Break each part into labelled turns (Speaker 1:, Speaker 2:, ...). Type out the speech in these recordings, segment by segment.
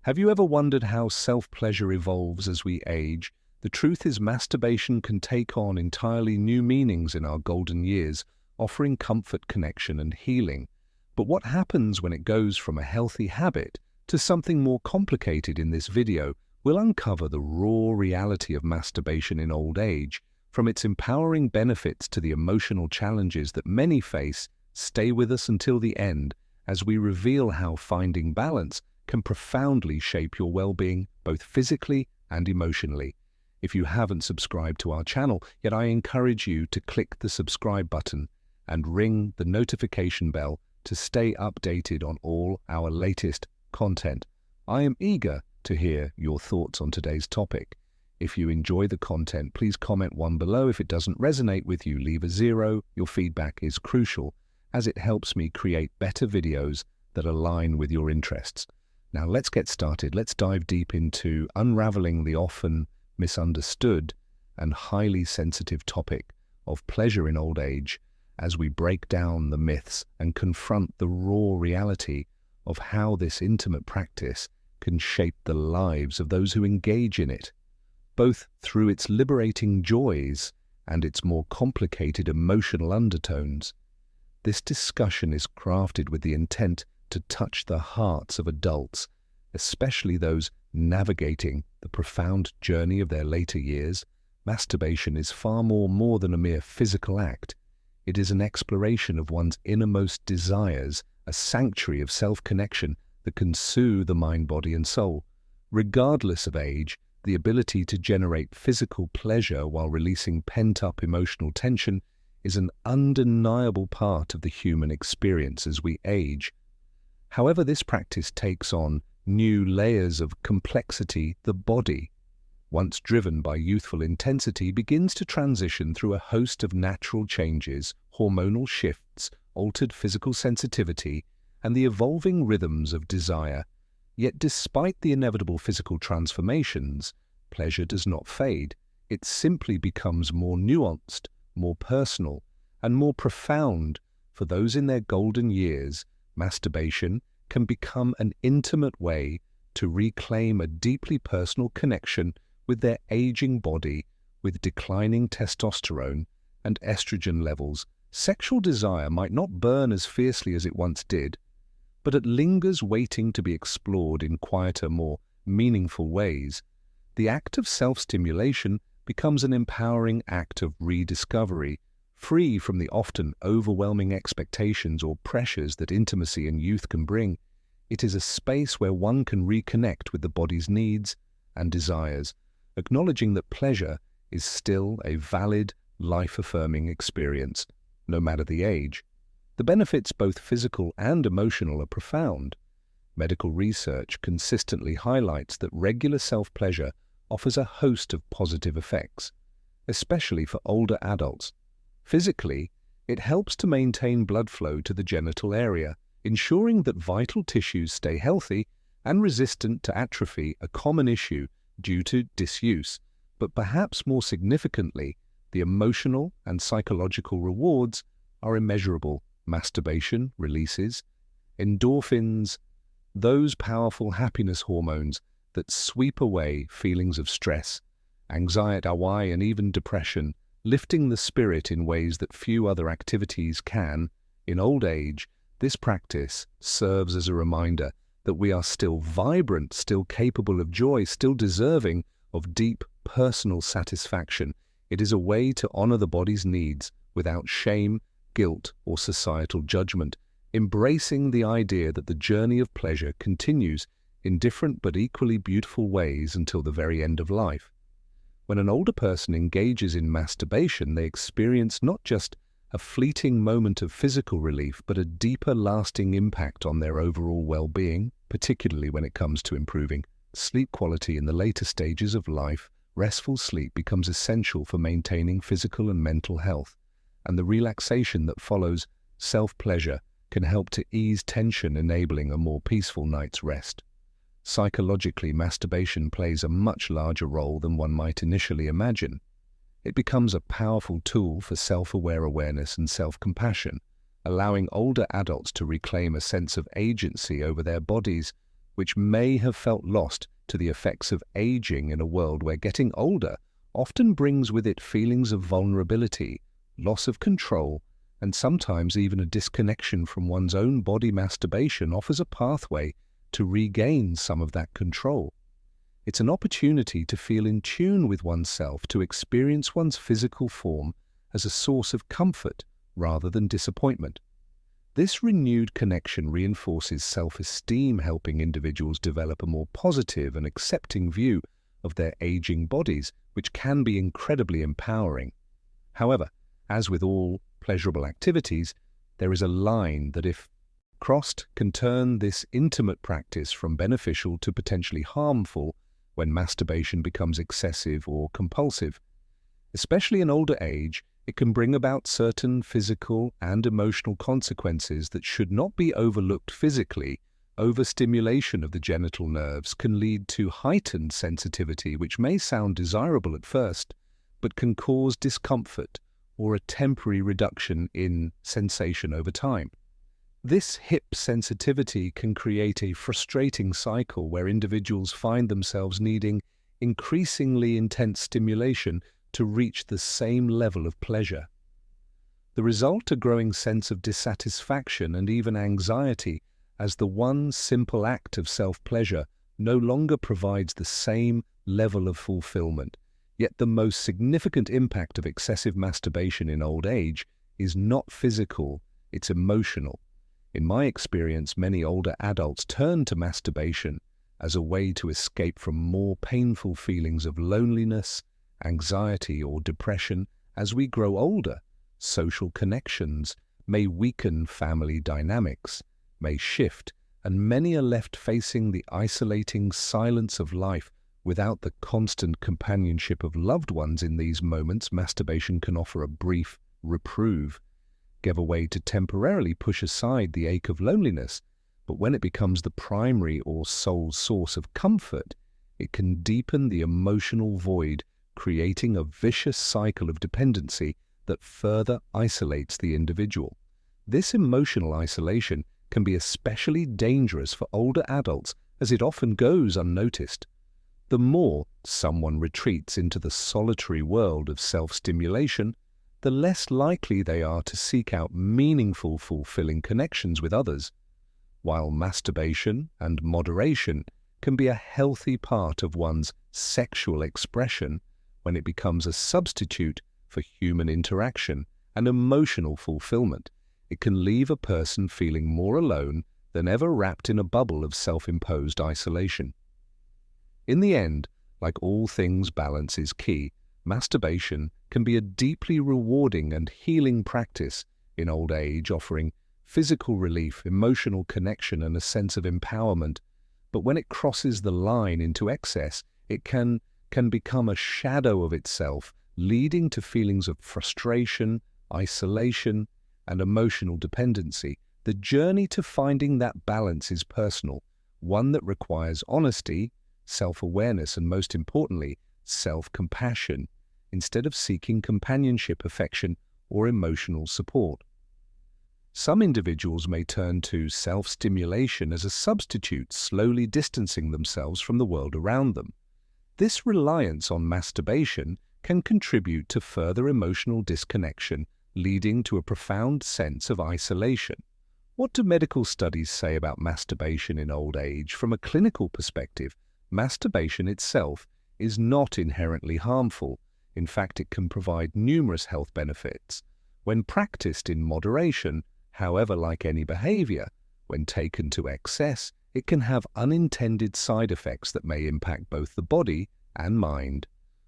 Speaker 1: Have you ever wondered how self-pleasure evolves as we age? The truth is, masturbation can take on entirely new meanings in our golden years, offering comfort, connection, and healing. But what happens when it goes from a healthy habit to something more complicated? In this video, we'll uncover the raw reality of masturbation in old age, from its empowering benefits to the emotional challenges that many face. Stay with us until the end as we reveal how finding balance can profoundly shape your well-being, both physically and emotionally. If you haven't subscribed to our channel yet, I encourage you to click the subscribe button and ring the notification bell to stay updated on all our latest content. I am eager to hear your thoughts on today's topic. If you enjoy the content, please comment 1 below. If it doesn't resonate with you, leave a 0. Your feedback is crucial, as it helps me create better videos that align with your interests. Now let's get started. Let's dive deep into unraveling the often misunderstood and highly sensitive topic of pleasure in old age, as we break down the myths and confront the raw reality of how this intimate practice can shape the lives of those who engage in it, both through its liberating joys and its more complicated emotional undertones. This discussion is crafted with the intent to touch the hearts of adults, especially those navigating the profound journey of their later years. Masturbation is far more than a mere physical act. It is an exploration of one's innermost desires, a sanctuary of self-connection that can soothe the mind, body, and soul. Regardless of age, the ability to generate physical pleasure while releasing pent-up emotional tension is an undeniable part of the human experience as we age. However, this practice takes on new layers of complexity. The body, once driven by youthful intensity, begins to transition through a host of natural changes, hormonal shifts, altered physical sensitivity, and the evolving rhythms of desire. Yet despite the inevitable physical transformations, pleasure does not fade. It simply becomes more nuanced, more personal, and more profound. For those in their golden years, masturbation can become an intimate way to reclaim a deeply personal connection with their aging body. With declining testosterone and estrogen levels, sexual desire might not burn as fiercely as it once did, but it lingers, waiting to be explored in quieter, more meaningful ways. The act of self-stimulation becomes an empowering act of rediscovery, free from the often overwhelming expectations or pressures that intimacy and youth can bring. It is a space where one can reconnect with the body's needs and desires, acknowledging that pleasure is still a valid, life-affirming experience, no matter the age. The benefits, both physical and emotional, are profound. Medical research consistently highlights that regular self-pleasure offers a host of positive effects, especially for older adults. Physically, it helps to maintain blood flow to the genital area, ensuring that vital tissues stay healthy and resistant to atrophy, a common issue due to disuse. But perhaps more significantly, the emotional and psychological rewards are immeasurable. Masturbation releases endorphins, those powerful happiness hormones that sweep away feelings of stress, anxiety, and even depression, lifting the spirit in ways that few other activities can. In old age, this practice serves as a reminder that we are still vibrant, still capable of joy, still deserving of deep personal satisfaction. It is a way to honor the body's needs without shame, guilt, or societal judgment, embracing the idea that the journey of pleasure continues in different but equally beautiful ways until the very end of life. When an older person engages in masturbation, they experience not just a fleeting moment of physical relief, but a deeper, lasting impact on their overall well-being, particularly when it comes to improving sleep quality in the later stages of life. Restful sleep becomes essential for maintaining physical and mental health, and the relaxation that follows self-pleasure can help to ease tension, enabling a more peaceful night's rest. Psychologically, masturbation plays a much larger role than one might initially imagine. It becomes a powerful tool for self-aware awareness and self-compassion, allowing older adults to reclaim a sense of agency over their bodies which may have felt lost to the effects of aging in a world where getting older often brings with it feelings of vulnerability, loss of control, and sometimes even a disconnection from one's own body. Masturbation offers a pathway to regain some of that control. It's an opportunity to feel in tune with oneself, to experience one's physical form as a source of comfort rather than disappointment. This renewed connection reinforces self-esteem, helping individuals develop a more positive and accepting view of their aging bodies, which can be incredibly empowering. However, as with all pleasurable activities, there is a line that, if crossed, can turn this intimate practice from beneficial to potentially harmful when masturbation becomes excessive or compulsive. Especially in older age, it can bring about certain physical and emotional consequences that should not be overlooked. Physically, overstimulation of the genital nerves can lead to heightened sensitivity, which may sound desirable at first, but can cause discomfort or a temporary reduction in sensation over time. This hip sensitivity can create a frustrating cycle where individuals find themselves needing increasingly intense stimulation to reach the same level of pleasure. The result, a growing sense of dissatisfaction and even anxiety, as the one simple act of self-pleasure no longer provides the same level of fulfillment. Yet the most significant impact of excessive masturbation in old age is not physical, it's emotional. In my experience, many older adults turn to masturbation as a way to escape from more painful feelings of loneliness, anxiety, or depression. As we grow older, social connections may weaken, family dynamics may shift, and many are left facing the isolating silence of life without the constant companionship of loved ones. In these moments, masturbation can offer a brief reprieve, give a way to temporarily push aside the ache of loneliness, but when it becomes the primary or sole source of comfort, it can deepen the emotional void, creating a vicious cycle of dependency that further isolates the individual. This emotional isolation can be especially dangerous for older adults, as it often goes unnoticed. The more someone retreats into the solitary world of self-stimulation, the less likely they are to seek out meaningful, fulfilling connections with others. While masturbation and moderation can be a healthy part of one's sexual expression, when it becomes a substitute for human interaction and emotional fulfillment, it can leave a person feeling more alone than ever, wrapped in a bubble of self-imposed isolation. In the end, like all things, balance is key. Masturbation can be a deeply rewarding and healing practice in old age, offering physical relief, emotional connection, and a sense of empowerment. But when it crosses the line into excess, it can become a shadow of itself, leading to feelings of frustration, isolation, and emotional dependency. The journey to finding that balance is personal, one that requires honesty, self-awareness, and most importantly, self-compassion, instead of seeking companionship, affection, or emotional support. Some individuals may turn to self-stimulation as a substitute, slowly distancing themselves from the world around them. This reliance on masturbation can contribute to further emotional disconnection, leading to a profound sense of isolation. What do medical studies say about masturbation in old age? From a clinical perspective, masturbation itself is not inherently harmful. In fact, it can provide numerous health benefits. When practiced in moderation, however, like any behavior, when taken to excess, it can have unintended side effects that may impact both the body and mind.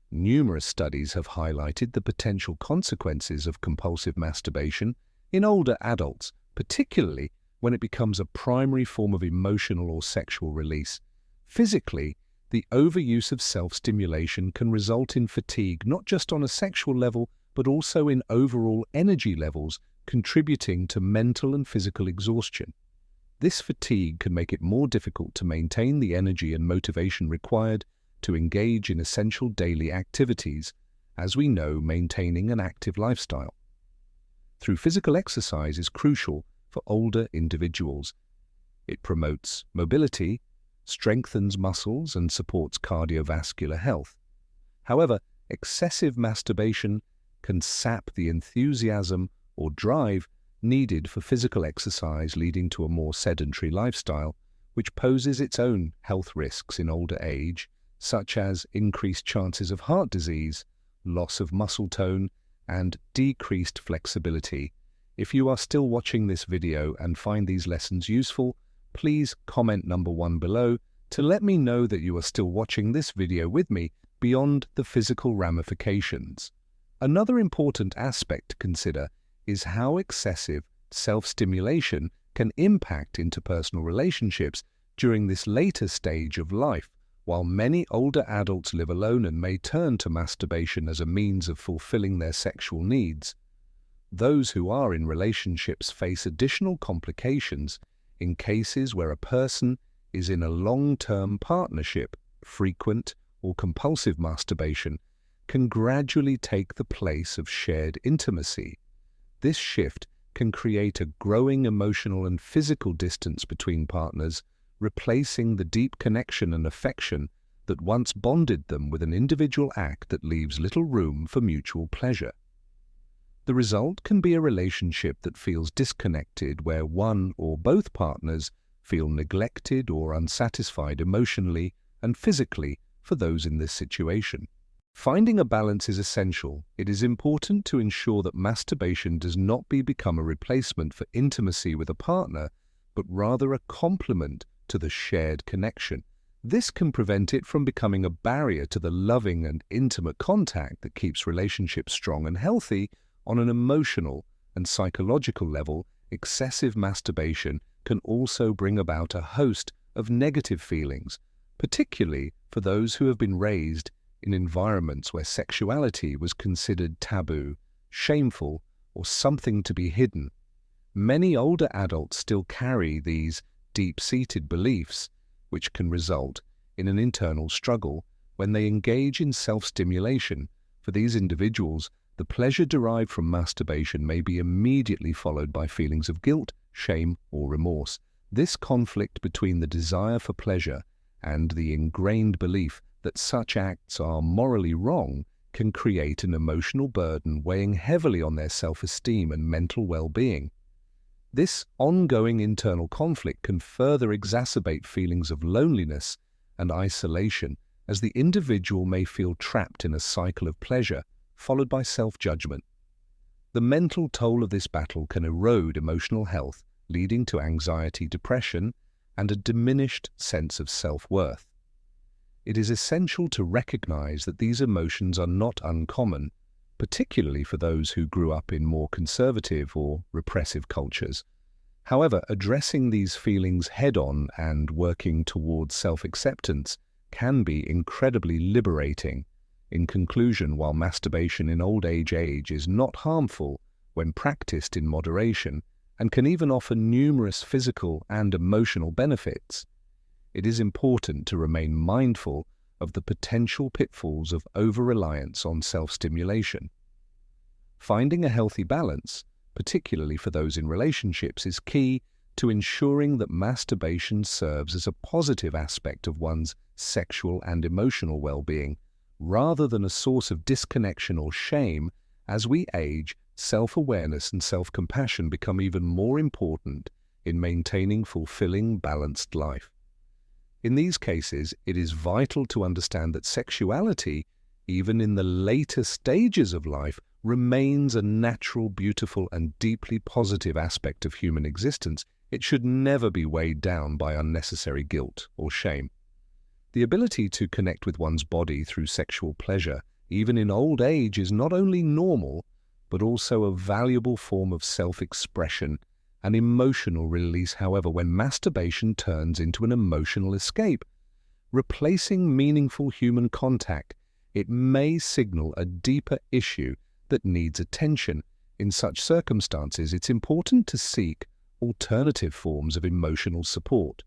Speaker 1: Numerous studies have highlighted the potential consequences of compulsive masturbation in older adults, particularly when it becomes a primary form of emotional or sexual release. Physically, the overuse of self-stimulation can result in fatigue, not just on a sexual level, but also in overall energy levels, contributing to mental and physical exhaustion. This fatigue can make it more difficult to maintain the energy and motivation required to engage in essential daily activities, as we know, maintaining an active lifestyle through physical exercise is crucial for older individuals. It promotes mobility, strengthens muscles, and supports cardiovascular health. However, excessive masturbation can sap the enthusiasm or drive needed for physical exercise, leading to a more sedentary lifestyle, which poses its own health risks in older age, such as increased chances of heart disease, loss of muscle tone, and decreased flexibility. If you are still watching this video and find these lessons useful, please comment number 1 below to let me know that you are still watching this video with me beyond the physical ramifications. Another important aspect to consider is how excessive self-stimulation can impact interpersonal relationships during this later stage of life. While many older adults live alone and may turn to masturbation as a means of fulfilling their sexual needs, those who are in relationships face additional complications in cases where a person is in a long-term partnership. Frequent or compulsive masturbation can gradually take the place of shared intimacy. This shift can create a growing emotional and physical distance between partners, replacing the deep connection and affection that once bonded them with an individual act that leaves little room for mutual pleasure. The result can be a relationship that feels disconnected, where one or both partners feel neglected or unsatisfied emotionally and physically for those in this situation. Finding a balance is essential. It is important to ensure that masturbation does not become a replacement for intimacy with a partner, but rather a complement to the shared connection. This can prevent it from becoming a barrier to the loving and intimate contact that keeps relationships strong and healthy. On an emotional and psychological level, excessive masturbation can also bring about a host of negative feelings, particularly for those who have been raised in environments where sexuality was considered taboo, shameful, or something to be hidden. Many older adults still carry these deep-seated beliefs, which can result in an internal struggle when they engage in self-stimulation. For these individuals, the pleasure derived from masturbation may be immediately followed by feelings of guilt, shame, or remorse. This conflict between the desire for pleasure and the ingrained belief that such acts are morally wrong can create an emotional burden weighing heavily on their self-esteem and mental well-being. This ongoing internal conflict can further exacerbate feelings of loneliness and isolation, as the individual may feel trapped in a cycle of pleasure followed by self-judgment. The mental toll of this battle can erode emotional health, leading to anxiety, depression, and a diminished sense of self-worth. It is essential to recognize that these emotions are not uncommon, particularly for those who grew up in more conservative or repressive cultures. However, addressing these feelings head-on and working towards self-acceptance can be incredibly liberating. In conclusion, while masturbation in old age is not harmful when practiced in moderation and can even offer numerous physical and emotional benefits, it is important to remain mindful of the potential pitfalls of over-reliance on self-stimulation. Finding a healthy balance, particularly for those in relationships, is key to ensuring that masturbation serves as a positive aspect of one's sexual and emotional well-being, rather than a source of disconnection or shame. As we age, self-awareness and self-compassion become even more important in maintaining fulfilling, balanced life. In these cases, it is vital to understand that sexuality, even in the later stages of life, remains a natural, beautiful, and deeply positive aspect of human existence. It should never be weighed down by unnecessary guilt or shame. The ability to connect with one's body through sexual pleasure, even in old age, is not only normal, but also a valuable form of self-expression and emotional release. However, when masturbation turns into an emotional escape, replacing meaningful human contact, it may signal a deeper issue that needs attention. In such circumstances, it's important to seek alternative forms of emotional support.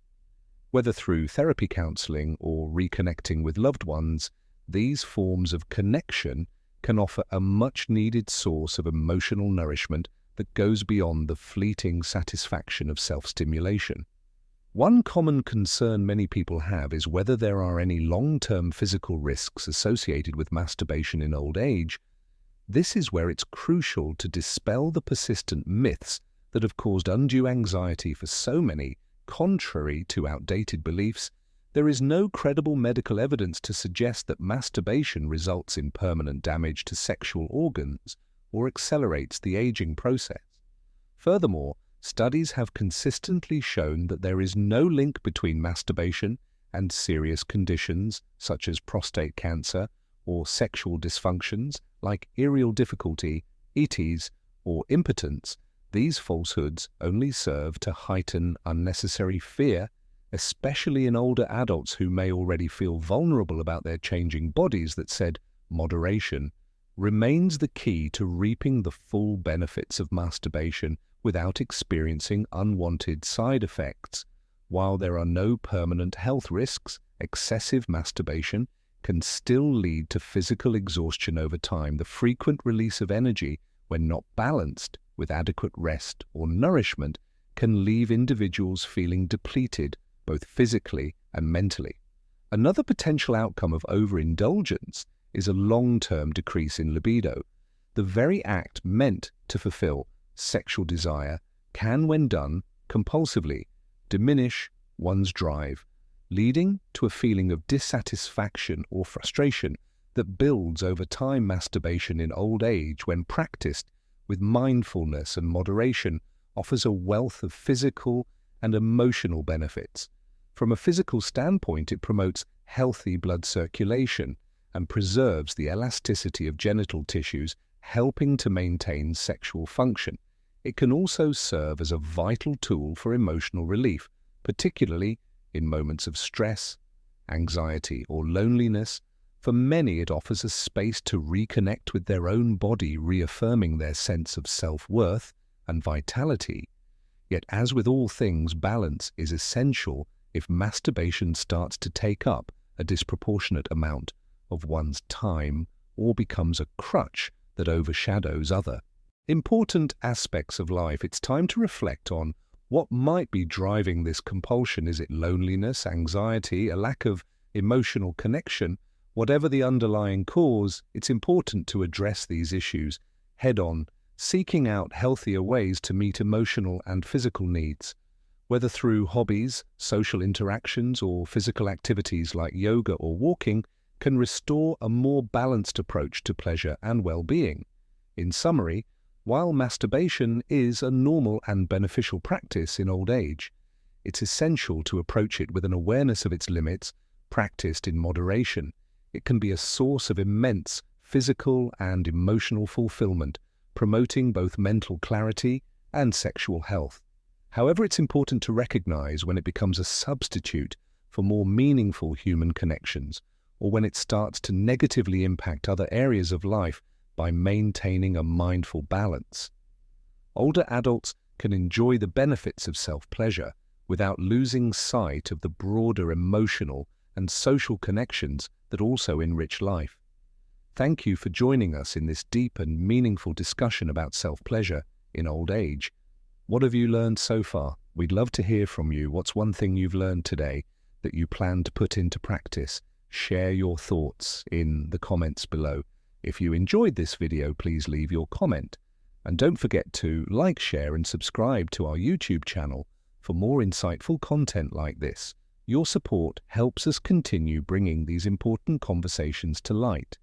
Speaker 1: Whether through therapy, counseling, or reconnecting with loved ones, these forms of connection can offer a much-needed source of emotional nourishment that goes beyond the fleeting satisfaction of self-stimulation. One common concern many people have is whether there are any long-term physical risks associated with masturbation in old age. This is where it's crucial to dispel the persistent myths that have caused undue anxiety for so many. Contrary to outdated beliefs, there is no credible medical evidence to suggest that masturbation results in permanent damage to sexual organs or accelerates the aging process. Furthermore, studies have consistently shown that there is no link between masturbation and serious conditions such as prostate cancer or sexual dysfunctions like erectile difficulty, ETs, or impotence. These falsehoods only serve to heighten unnecessary fear, especially in older adults who may already feel vulnerable about their changing bodies. That said, moderation remains the key to reaping the full benefits of masturbation without experiencing unwanted side effects. While there are no permanent health risks, excessive masturbation can still lead to physical exhaustion over time. The frequent release of energy, when not balanced with adequate rest or nourishment, can leave individuals feeling depleted, both physically and mentally. Another potential outcome of overindulgence is a long-term decrease in libido. The very act meant to fulfill sexual desire can, when done compulsively, diminish one's drive, leading to a feeling of dissatisfaction or frustration that builds over time. Masturbation in old age, when practiced with mindfulness and moderation, offers a wealth of physical and emotional benefits. From a physical standpoint, it promotes healthy blood circulation and preserves the elasticity of genital tissues, helping to maintain sexual function. It can also serve as a vital tool for emotional relief, particularly in moments of stress, anxiety, or loneliness. For many, it offers a space to reconnect with their own body, reaffirming their sense of self-worth and vitality. Yet, as with all things, balance is essential. If masturbation starts to take up a disproportionate amount of one's time or becomes a crutch that overshadows other important aspects of life, it's time to reflect on what might be driving this compulsion. Is it loneliness, anxiety, a lack of emotional connection? Whatever the underlying cause, it's important to address these issues head-on, seeking out healthier ways to meet emotional and physical needs. Whether through hobbies, social interactions, or physical activities like yoga or walking, can restore a more balanced approach to pleasure and well-being. In summary, while masturbation is a normal and beneficial practice in old age, it's essential to approach it with an awareness of its limits, practiced in moderation. It can be a source of immense physical and emotional fulfillment, promoting both mental clarity and sexual health. However, it's important to recognize when it becomes a substitute for more meaningful human connections, or when it starts to negatively impact other areas of life by maintaining a mindful balance. Older adults can enjoy the benefits of self-pleasure without losing sight of the broader emotional and social connections that also enrich life. Thank you for joining us in this deep and meaningful discussion about self-pleasure in old age. What have you learned so far? We'd love to hear from you. What's one thing you've learned today that you plan to put into practice? Share your thoughts in the comments below. If you enjoyed this video, please leave your comment. And don't forget to like, share, and subscribe to our YouTube channel for more insightful content like this. Your support helps us continue bringing these important conversations to light.